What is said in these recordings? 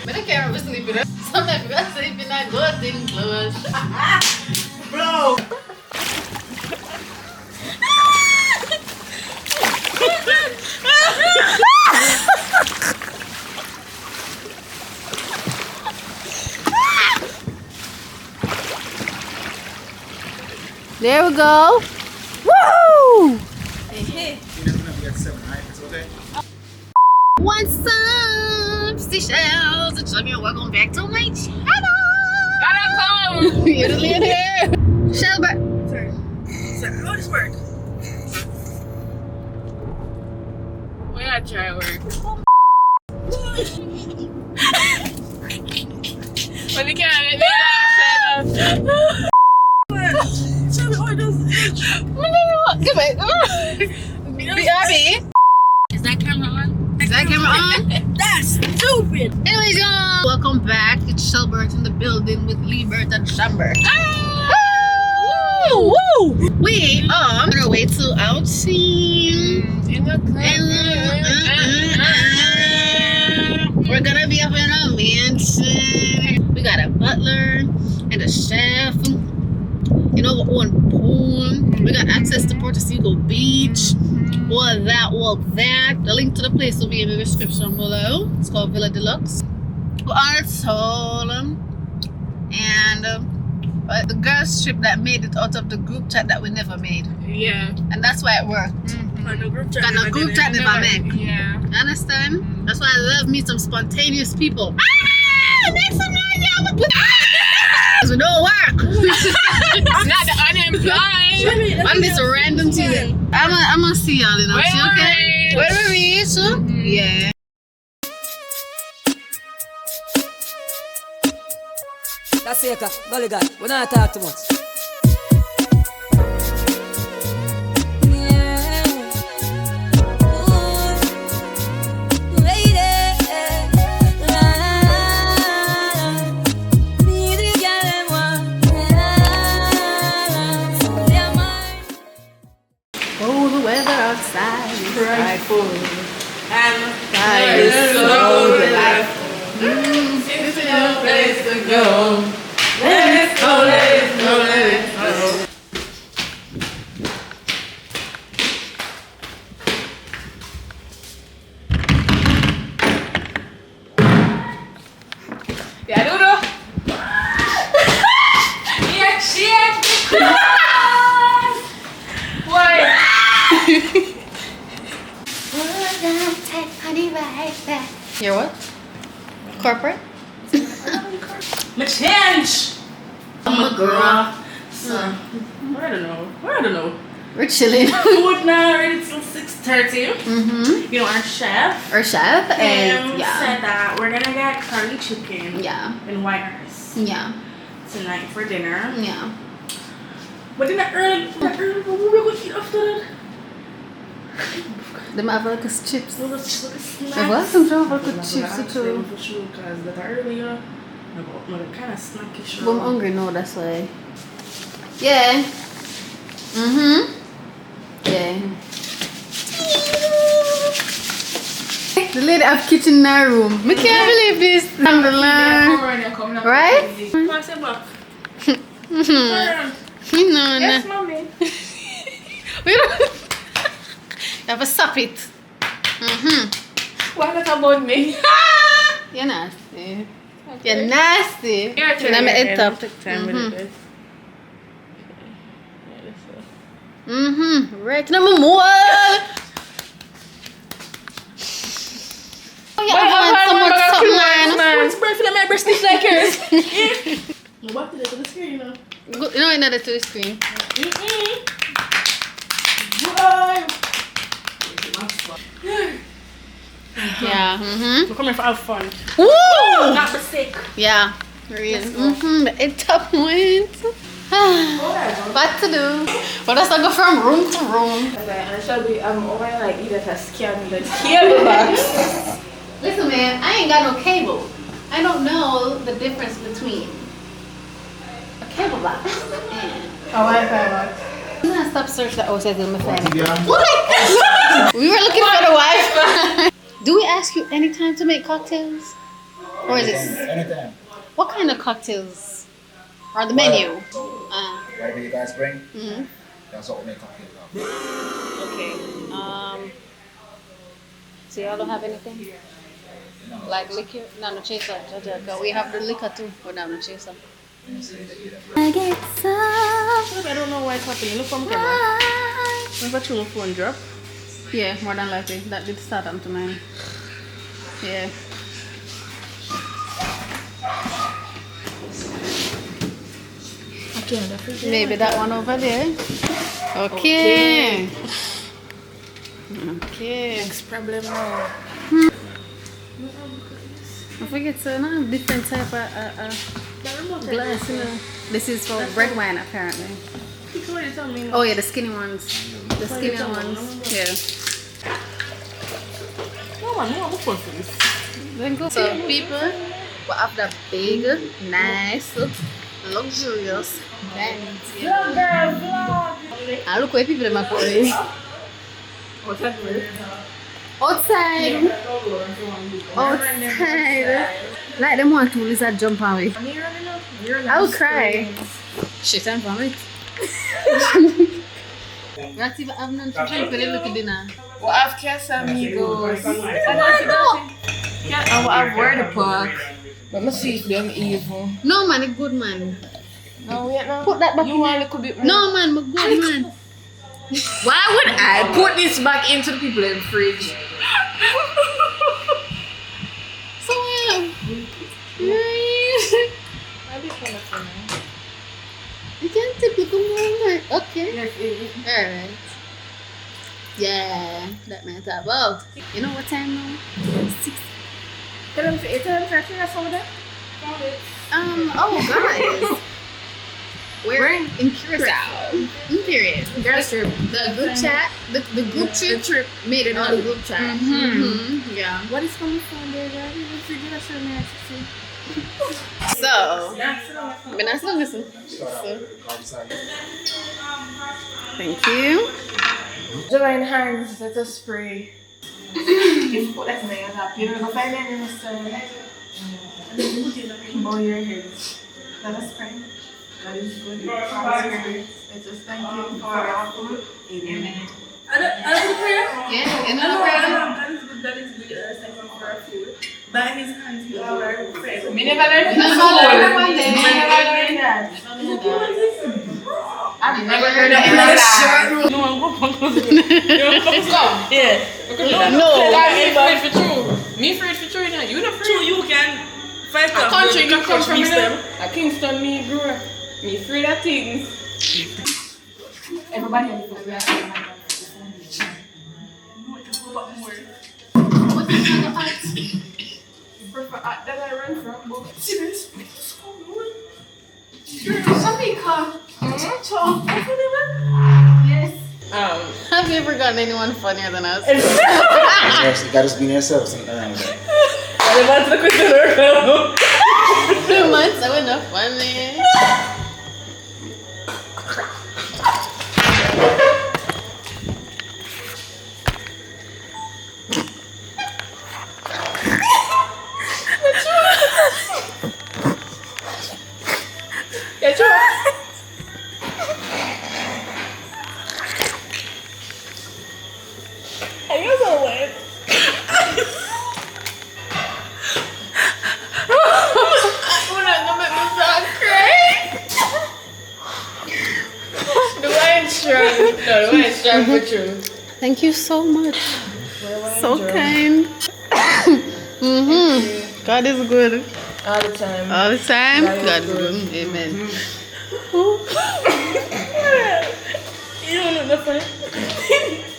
But I can't remember sleeping. Sometimes I sleep and I go things close. Bro! There we go. Woo! What's up, Seashells? It's Shelby and welcome back to my channel. You're the lead here. Shelby. Sorry, how does this work? Why not try work? When you can't get Shelby, how does it? Come back. Be happy. Is that camera on? Is that camera on? That's stupid! Anyways, y'all, welcome back. It's Shelbert in the building with Liebert and Shambert. Woo! Woo! We are on our way to outing. In the We're gonna be up in a mansion. We got a butler and a chef. You know, we own pool. We got access to Puerto Rico Beach. All that. The link to the place will be in the description below. It's called Villa Deluxe. We're on a toll. And the girls trip that made it out of the group chat that we never made. Yeah. And that's why it worked. And the group chat And the group chat never make. Yeah. You understand? That's why I love me some spontaneous people. Make some noise, y'all. We don't work. Not the unemployed. I'm just a random thing. I'm gonna see y'all in a Wait, few, okay? wait. Where we reach? Yeah. That's it, Golly God. We don't talk too much. Oh, the weather outside is frightful. And Life is so delightful. It's no place to go. Let it go, let it go, let it go. Yeah, I don't know. Yeah, shit. Why? You're what? Corporate? my change! I'm a girl. So, I don't know. We're chilling. Food now ready till 6:30. Mm-hmm. You know, our chef Our chef and said that we're gonna get curry chicken Yeah. and white rice Yeah. tonight for dinner. Yeah. But then early, what we're gonna eat after that? The Mavericks chips. We'll just snacks. There was some Mavericks chips too. For sure, because that early, you know, I'm kind of snackish. I'm hungry now, that's why. Yeah. Mm-hmm. Yeah. The lady have kitchen in her room. I can't believe this. Alhamdulillah. Right? Pass it back. You know, Yes, mommy. we don't. You have to stop it. Mm-hmm. Why not about me? You're nasty. You're nasty. You're And I'm at top. Take time with it. Mm-hmm. Right. Number more. Oh, yeah, I want some more something line. It's breath in my breast is like yours. What did I do the screen, you know? You know, another to the screen. Yeah. Mm-hmm. We're coming for have fun. Woo! Not for sick. Yeah. Real. Mm-hmm. It's top went. What to do? But let's not go from room to room. Shelby, I'm over like either to scan the cable box. Listen, man, I ain't got no cable. I don't know the difference between a cable box and A Wi-Fi box. I'm gonna stop search that outside on my phone. What? We were looking for the Wi-Fi. Do we ask you anytime to make cocktails? Or is it? Anytime. What kind of cocktails are the menu? Whatever you guys bring, Mhm. that's what we make cocktails of. Okay. So y'all don't have anything? Like liquor? No chaser. We have the liquor too. We don't have no chaser. I don't know why it's happening. Look from camera. Remember to my phone drop? Yeah, more than likely. That did start up to mine. Yeah. Okay, Maybe that one over there. Okay. Okay. Next problem now. I forget to have different type of glass, you know. This is for red wine apparently. Oh yeah, the skinny ones. The skinny ones. Yeah. No man, no, I'm for this. Then go. So people will have the big, nice, luxurious dining table. And look where people are putting. Outside. Like them want to lizard jump away. I will cry. Shit, I'm from it. Not even have none to drink for the look at dinner. What have Casamigos? And what have Word Park? Let me see if them evil. No man, it's good man. No, wait now. Put that back You in want a there. little bit more? No man, but good man. Why would I put this back into the people in the fridge? So you can take a moment. Okay. Alright. Yeah, that meant about. You know what time now? 6. Tell them to eat them for soda. Oh guys. We're in Curacao. Period. Girls trip. The group chat, the group trip made it on the group chat. Mm-hmm. Yeah. What is coming from there, guys? So, but that's not listen. Thank you. Join hands, let us pray. You put that in your lap. You're going to find any restaurant. Bow your heads. Let us pray. God is good. Let us thank you for our food. Amen. Another prayer? Yeah, another prayer. God is good. Thank you for our food. By his hands, we are fed. Me never learned Never that. learned one day. Me never learned that. I've never heard of that. No, I'm going to Yeah. No. Me afraid for true. Me afraid for true. You not afraid. True, you can fight A country you come from them. A Kingston me grew up. Me afraid of things. Everybody has to be that I run from, but serious. Jamaica. Yes. Have you ever gotten anyone funnier than us? You gotta just be yourself sometimes. 2 months, I went up funny. Thank you so much. So kind. God is good. All the time. All the time. God is good. Amen. You don't know the funny.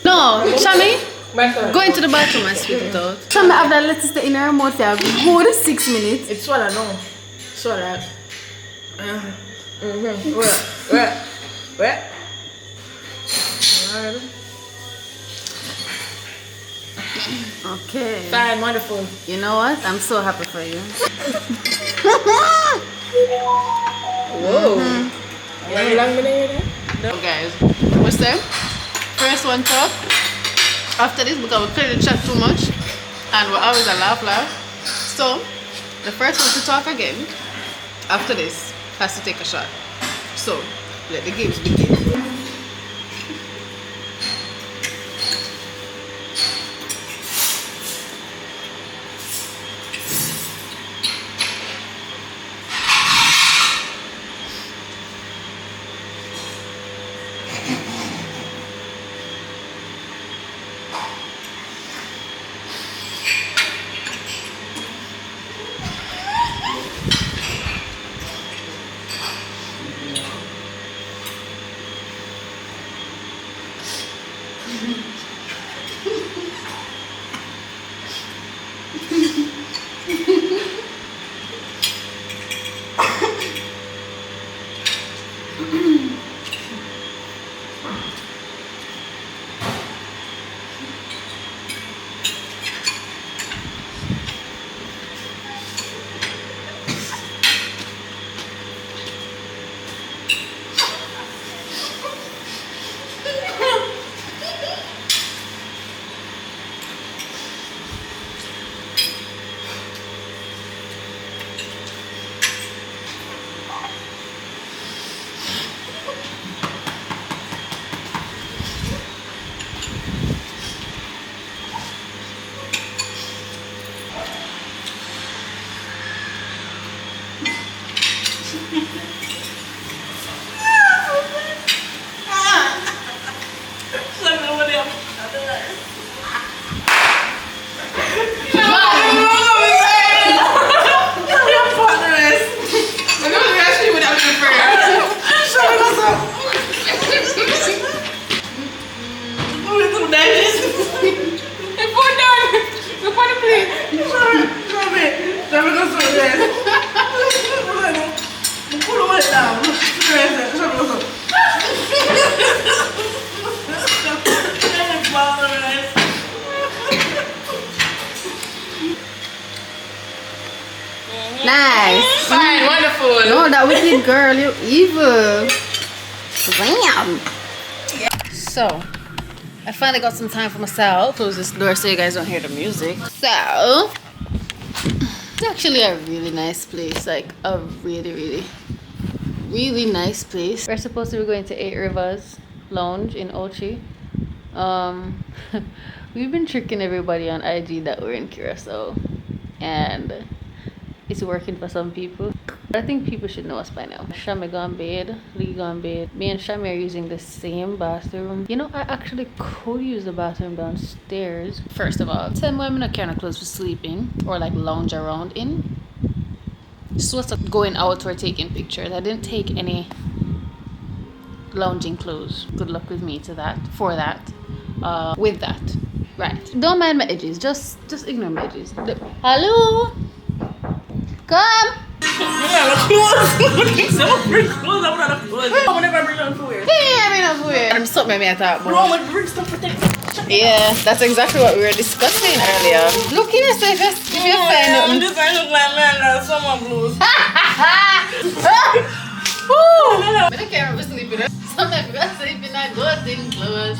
No, Shami, My son. go into the bathroom and spit it out. Shami, have that lettuce in her mouth for a good 6 minutes. It's swallow now. Swallow. Where? Okay. Fine, wonderful. You know what? I'm so happy for you. Whoa. How long been here then? So guys, what's that? First one talk. After this, because we clearly chat too much, and we're always a laugh. So The first one to talk again after this has to take a shot. So let the games begin. Nice. Fine, wonderful. No, that wicked girl, you evil. Damn. So, I finally got some time for myself. Close this door so you guys don't hear the music. So, it's actually a really nice place. Like, a really nice place. We're supposed to be going to 8 Rivers Lounge in Ocho. We've been tricking everybody on IG that we're in Curacao. And it's working for some people. But I think people should know us by now. Shami gone bed, Lee gone bed. Me and Shami are using the same bathroom. You know, I actually could use the bathroom downstairs. First of all, tell me I'm not kind of close for sleeping or like lounge around in. So what's up going out or taking pictures? I didn't take any lounging clothes. Good luck with me to that. For that. With that. Right. Don't mind my edges. Just ignore my edges. Hello? Come! I'm something I thought about. Yeah, that's exactly what we were discussing earlier. Look in yourself, if you're fine. I'm just trying to look like man that summer blues. I don't care if I'm sleeping. Sometimes if I'm sleeping, I go in clothes.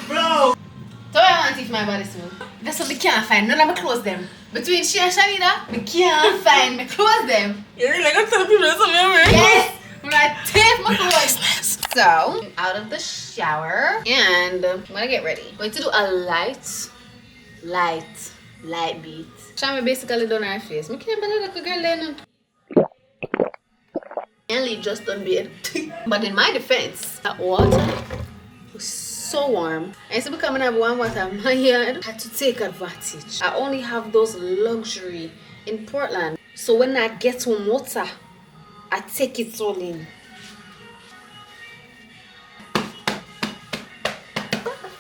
Bro. So I want to teach my body smooth. That's what we can't find. None of my clothes them. Between she and Shanida, we can't find my clothes them. You really gonna tell people something, right? Yes! When I take my clothes. So, I'm out of the shower and I'm gonna get ready. I'm going to do a light beat. Shami basically done her face. I can't believe like a girl then. Only just done bed. But in my defense, that water was so warm. I used to be coming up warm water in my yard. I had to take advantage. I only have those luxury in Portland. So when I get some water, I take it all in.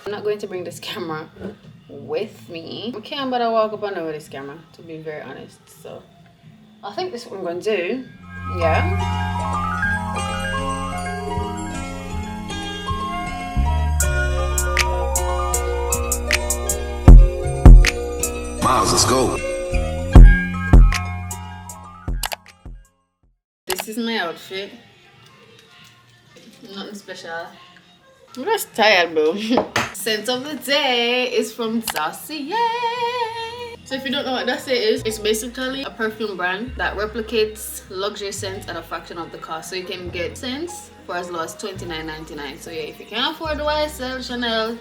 I'm not going to bring this camera with me. I can't bother walk up and over this camera, to be very honest. So I think this is what I'm going to do. Yeah. Miles, let's go. This is my outfit. Nothing special. I'm just tired, bro. Scent of the day is from Dossier. So if you don't know what that is, it's basically a perfume brand that replicates luxury scents at a fraction of the cost. So you can get scents for as low as $29.99. So yeah, if you can't afford the YSL, Chanel,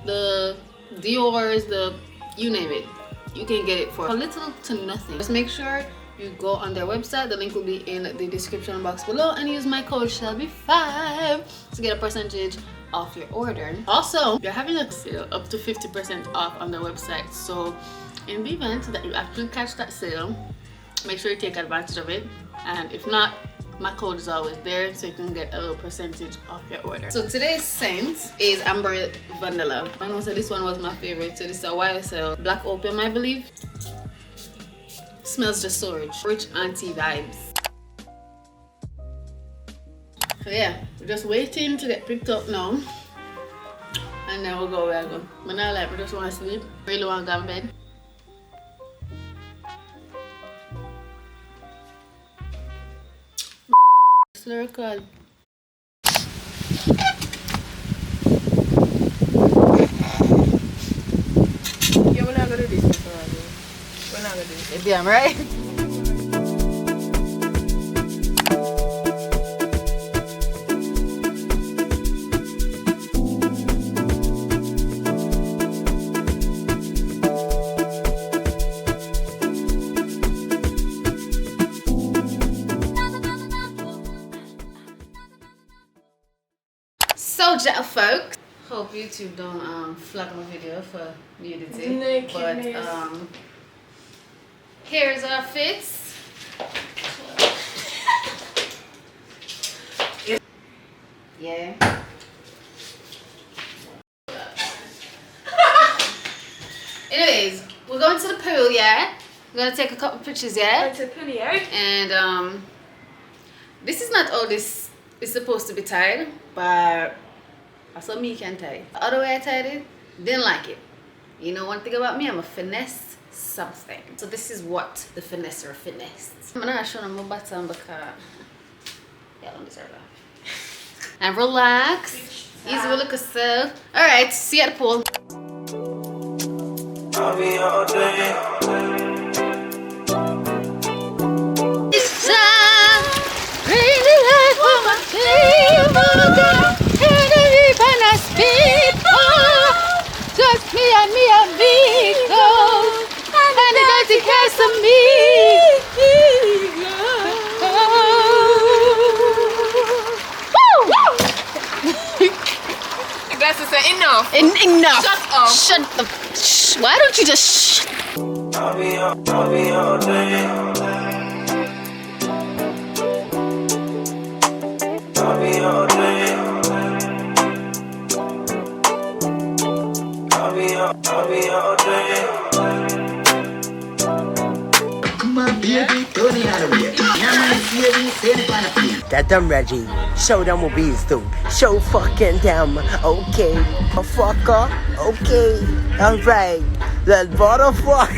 the Dior's, you name it, you can get it for a little to nothing. Just make sure you go on their website. The link will be in the description box below, and use my code Shelby5 to get a percentage off your order. Also, they're having a sale up to 50% off on their website. So in the event that you actually catch that sale, make sure you take advantage of it, and if not, my code is always there, so you can get a little percentage off your order. So today's scent is Amber Vanilla. I know so this one was my favorite. So this is a YSL Black Opium, I believe. Smells just so rich auntie vibes. So yeah, we're just waiting to get picked up now, and then we'll go where I go. But now like, we just want to sleep. Really want to go to bed. Slow record. Yeah, we're not gonna do this. We're not gonna do this. Damn right. So ja folks, hope YouTube don't flag my video for nudity. But here's our fits. Yeah. Anyways, we're going to the pool, yeah? We're gonna take a couple pictures, yeah? Going to the pool, yeah? And this is not how this is supposed to be tied, but that's how me can tie it. The other way I tied it, didn't like it. You know one thing about me, I'm a finesse something. So this is what the finesser finessed. I'm not showing my bottom because y'all don't deserve that. And relax. Easy with look yourself. Alright, see you at the pool. I'll be all day. It's time. Bring the light for my table, girl. And the ribbon I speak for. Just me and Vico. And the dirty cast of me. That's to say enough. Enough. Shut up. Shut the. Why don't you just I'll be all day. I'll be all day. I'll be all day. My baby, Tony Halloween. That them Reggie, show them what we do. Show fucking them, okay. A fucker, okay. Alright, let's motherfucker.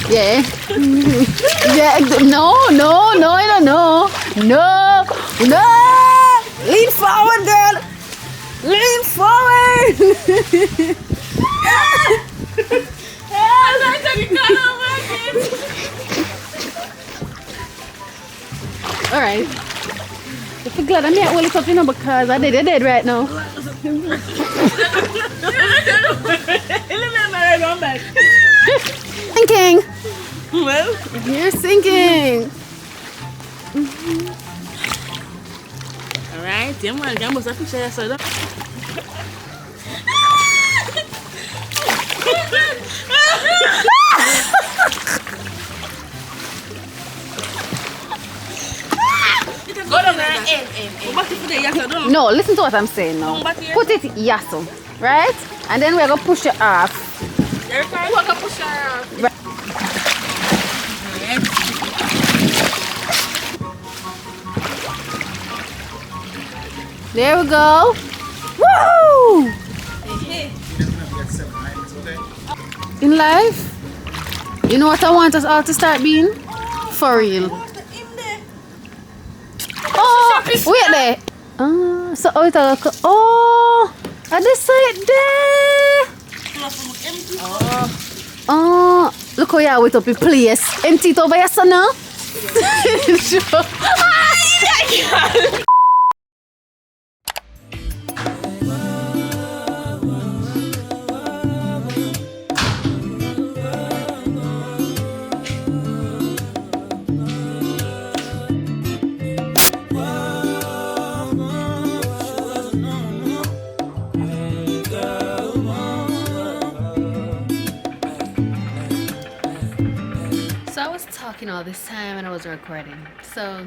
yeah. Yeah. No. Lean forward, girl. Lean forward. Alright. If you're glad I'm here, only up, you know, because I did right now. Sinking. Well, You're sinking. alright, yeah, man, I must have to share so Go down there. No, listen to what I'm saying now. Put it yasso, right? And then we're gonna push it off. Right. There we go. Woo! In life, you know what I want us all to start being? For real. Oh, wait there. So oh, it's a oh, I just saw it there. Oh, look how you wait up your place. Empty it over here, son. Now. So I was talking all this time and I was recording. So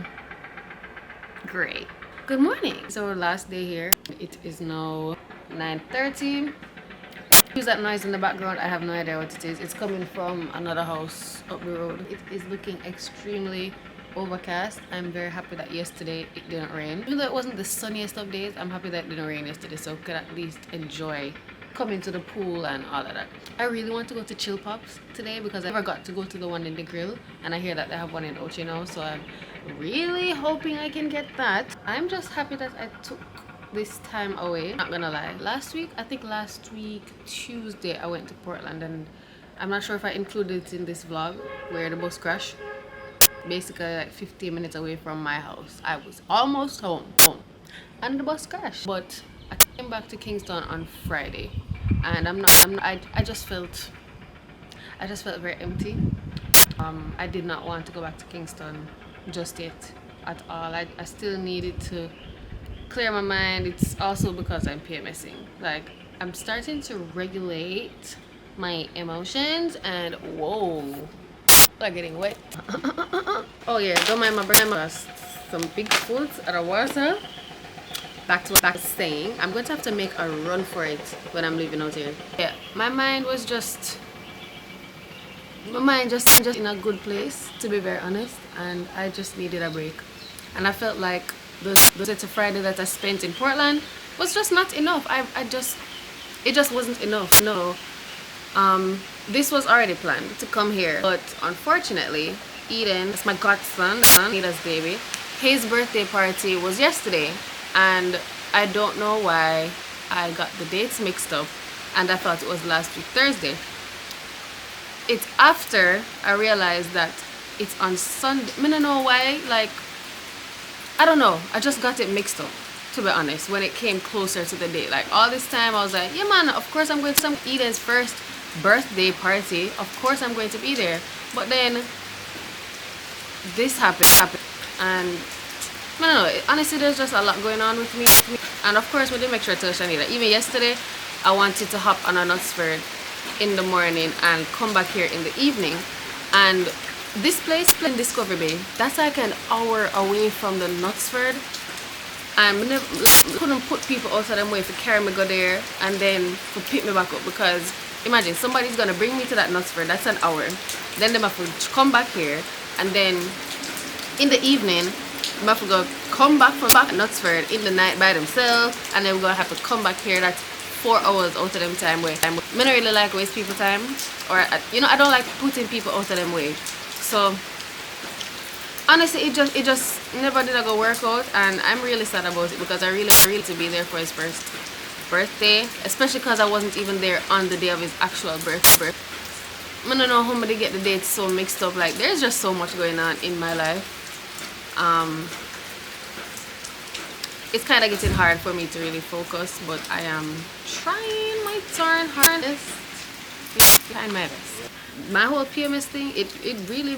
great. Good morning. So last day here. It is now 9:30. Use that noise in the background. I have no idea what it is. It's coming from another house up the road. It is looking extremely overcast. I'm very happy that yesterday it didn't rain. Even though it wasn't the sunniest of days, I'm happy that it didn't rain yesterday, so I could at least enjoy coming to the pool and all of that. I really want to go to Chill Pops today because I never got to go to the one in the grill, and I hear that they have one in Ocho now, so I'm really hoping I can get that. I'm just happy that I took this time away, not gonna lie. Last week Tuesday I went to Portland, and I'm not sure if I included it in this vlog where the bus crashed. Basically like 15 minutes away from my house. I was almost home and the bus crashed. But I came back to Kingston on Friday, and I just felt very empty. I did not want to go back to Kingston just yet at all. I still needed to clear my mind. It's also because I'm PMSing. Like, I'm starting to regulate my emotions, and whoa, I'm getting wet. Oh yeah, don't mind my brain. Some big foot at the water. Back to what I was saying. I'm going to have to make a run for it when I'm leaving out here. Yeah, my mind just in a good place, to be very honest, and I just needed a break. And I felt like the Friday that I spent in Portland was just not enough. It just wasn't enough. No. This was already planned to come here, but unfortunately Eden, that's my godson, Eden's baby, his birthday party was yesterday, and I don't know why I got the dates mixed up, and I thought it was last week Thursday. It's after I realized that it's on Sunday. I don't know why, like, I don't know, I just got it mixed up, to be honest, when it came closer to the date. Like, all this time I was like, yeah man, of course I'm going to Eden's first birthday party, of course I'm going to be there. But then this happened, and I don't know, honestly there's just a lot going on with me. And of course we didn't make sure to tell Shanita. Even yesterday I wanted to hop on a Knutsford in the morning and come back here in the evening, and this place in Discovery Bay, that's like an hour away from the Knutsford. I couldn't put people out of them way to carry me go there and then to pick me back up, because imagine somebody's gonna bring me to that Knutsford, that's an hour, then they have to come back here, and then in the evening they have to go come back from Knutsford in the night by themselves, and then we're gonna have to come back here. That's 4 hours out of them time way. I don't really like waste people time, or you know, I don't like putting people out of them way. So honestly it just never did go work out, and I'm really sad about it, because I really to be there for his first birthday, especially because I wasn't even there on the day of his actual birthday. I don't know how many get the dates so mixed up. Like, there's just so much going on in my life. It's kind of getting hard for me to really focus, but I am trying my darn hardest, trying my best. My whole PMS thing, it really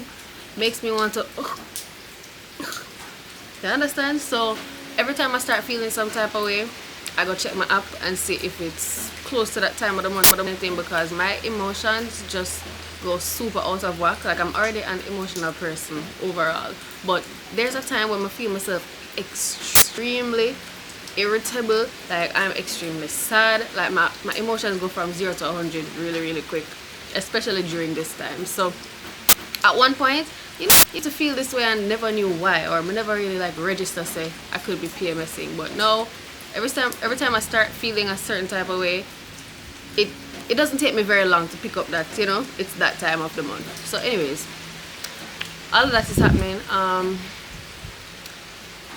makes me want to you understand? So every time I start feeling some type of way, I go check my app and see if it's close to that time of the month or anything, because my emotions just go super out of whack. Like, I'm already an emotional person overall, but there's a time when I feel myself extremely irritable, like I'm extremely sad, like my emotions go from 0 to 100 really quick, especially during this time. So at one point, you know, I used to feel this way and never knew why, or I never really like register say I could be PMSing. But no, every time I start feeling a certain type of way, it doesn't take me very long to pick up that, you know, it's that time of the month. So anyways, all of that is happening.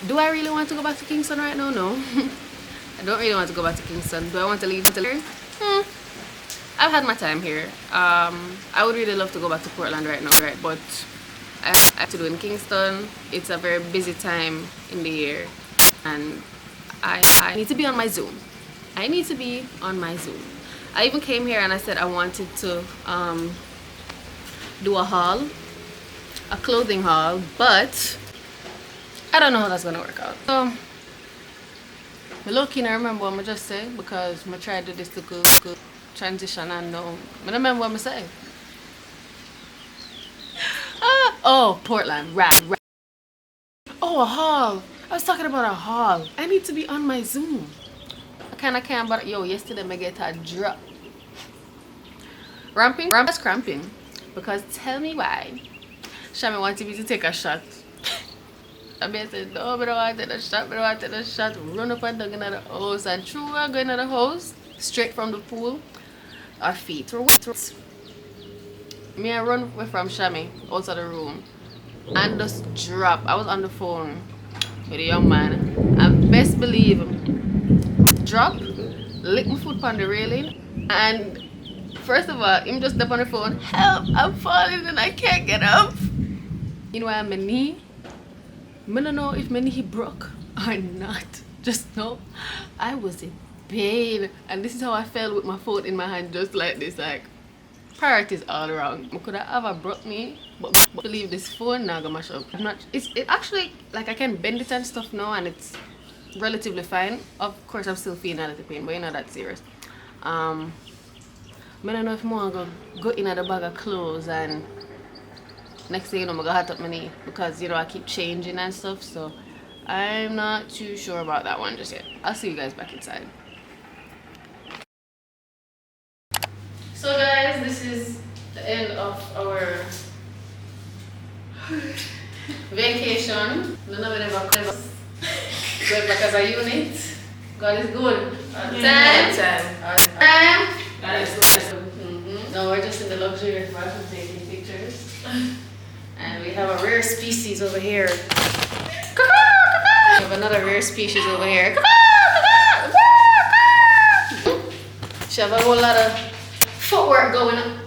Do I really want to go back to Kingston right now? No. I don't really want to go back to Kingston. Do I want to leave here? I've had my time here. I would really love to go back to Portland right now, right? But I have to do in Kingston. It's a very busy time in the year, and I need to be on my Zoom. I need to be on my Zoom. I even came here and I said I wanted to do a haul, a clothing haul, but I don't know how that's gonna work out. So I'm looking, I remember what I just said because I tried to do this to good transition and no, I don't remember what I said. Oh, Portland, right. Oh, a haul. I was talking about a haul. I need to be on my Zoom. I can't, but yo, yesterday I get a drop. Ramping was cramping because tell me why. Shami wanted me to take a shot. I said, no, I don't want to take a shot, I don't want to take a shot. Run up and down in the house and through I go into the house, straight from the pool. Our feet were wet. Me I run away from Shami out of the room and just drop. I was on the phone with a young man and best believe drop, lick my foot on the railing, and first of all, him just step on the phone, help, I'm falling and I can't get up. You know why my knee? I don't know if my knee broke or not. Just know I was in pain, and this is how I fell with my phone in my hand, just like this, like priorities all wrong. I could have a broke knee, but believe this phone now gonna mash up. It actually, like, I can bend it and stuff now, and it's relatively fine. Of course, I'm still feeling a little pain, but you know that's serious. I don't know if I'm gonna go in at the bag of clothes and next thing you know, I'm gonna hurt up my knee because you know I keep changing and stuff. So I'm not too sure about that one just yet. I'll see you guys back inside. So guys, this is the end of our vacation. None of it ever comes. Going back as a unit. God is good. Time. God is good. No, we're just in the luxury of taking pictures. And we have a rare species over here. We have another rare species over here. She have a whole lot of footwork going on.